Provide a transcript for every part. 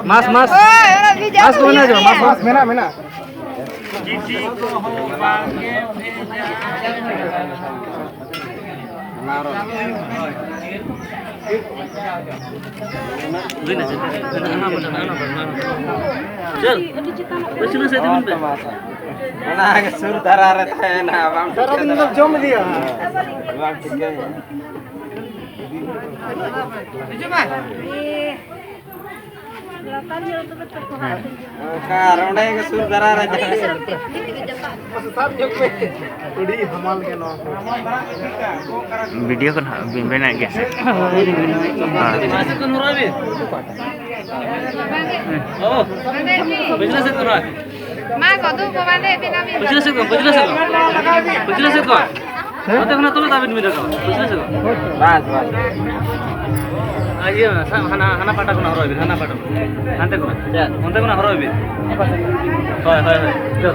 Mas, mas. Mas kemana aja? Mas, mena, mena. Chal, bachna से दिन पे ना के सुर धरा रहता है ना हम सारा दिन मतलब जम दिया वाह ठीक है कारण है के सुर धरा रहता है सब जग पे थोड़ी हमाल के नो video kan bina guys oh bajla se kora ma kodu bobale pinami bajla se ko hote khana tole david mira ko bajla se ko बस बस aye hana pata kona horo hana pata ante kona onte kona horo hoy hoy chal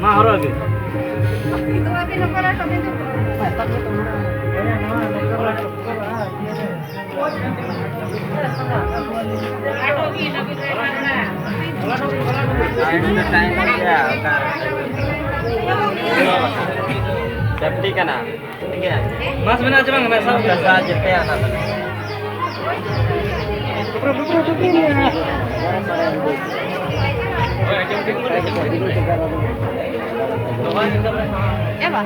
ma horo itu abi lokala kami tu time क्या safety का ना ठीक है mas mena aja bang mas साथ जेते आना ya ba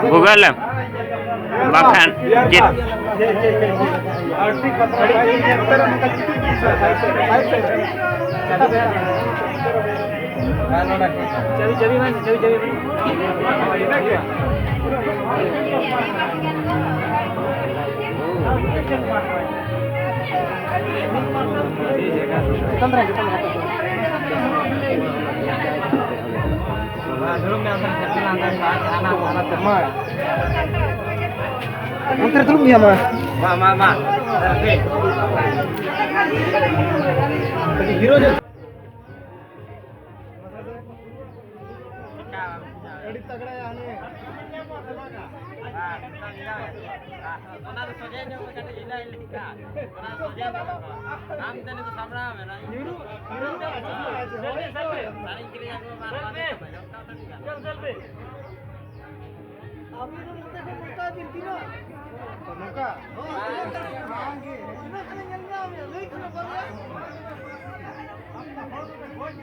buka lah makan jit antar dulu ya mah ma tadi hero aja edit तगड़ा है आने ओना तो सोजे जो कटे इला लिखा ओना सोजे नाम देने तो सामना है ना हीरो सारी के लिए को बार चल चल बे अभी तो मुझे को पता दिन तीन नौका मांगे ना खाने जल्दी आ ले खाना बोल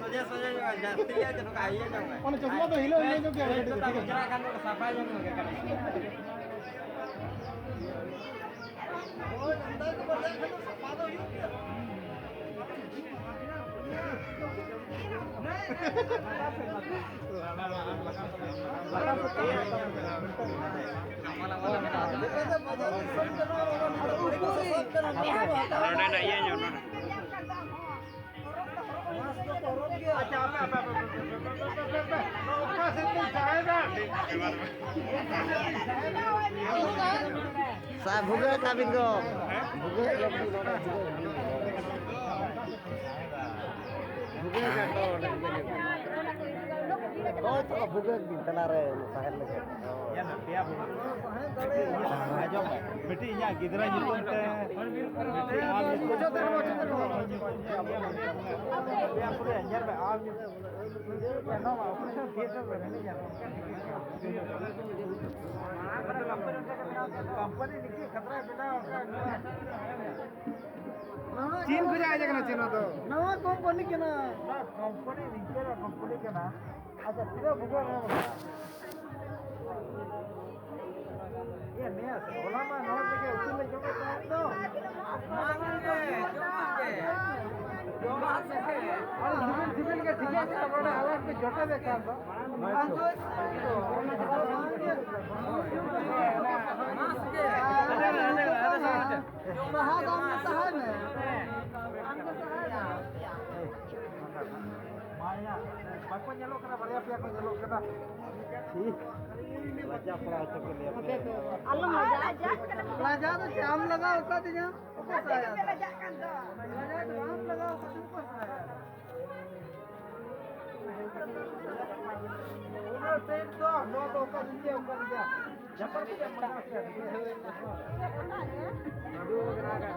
सोजे सोजे जाती है तो आइए जाऊंगा ओने चश्मा तो हिलो हिलो जो क्या तो गुजरा का तो सफाई जो हो गया ओए अंदर को बढ़ जाए तो सफा दो ही Sa buga kabin ko. Buga oh itu buga din tanare sahel lege ya na pia buga ajo beti nya gidra nyutum te beti am nyutum te pia pure anjar me am ya no apne theater में रहने जा company निकी खतरा बिना चीन को जाएगा ना चीन तो नवा कंपनी के ना कंपनी निके ना कंपनी के ना अच्छा तेरा बुगा ना ये नया बोला ना नवा के उतने जो तो मांगे सिविल के ठीक है बड़ा हालत में छोटा देखा तो Maya, bapak nyelok kena bariya pihak nyelok kena. Laja pula itu ke lihat. Allah laja. Laja तो जाम लगा उसका दिया. Laja kan तो. लाजा जाम लगा उसका ऊपर से आया. उधर से तो नो तो का नीचे ऊपर गया. जपर पे मना किया. दो ग्राहक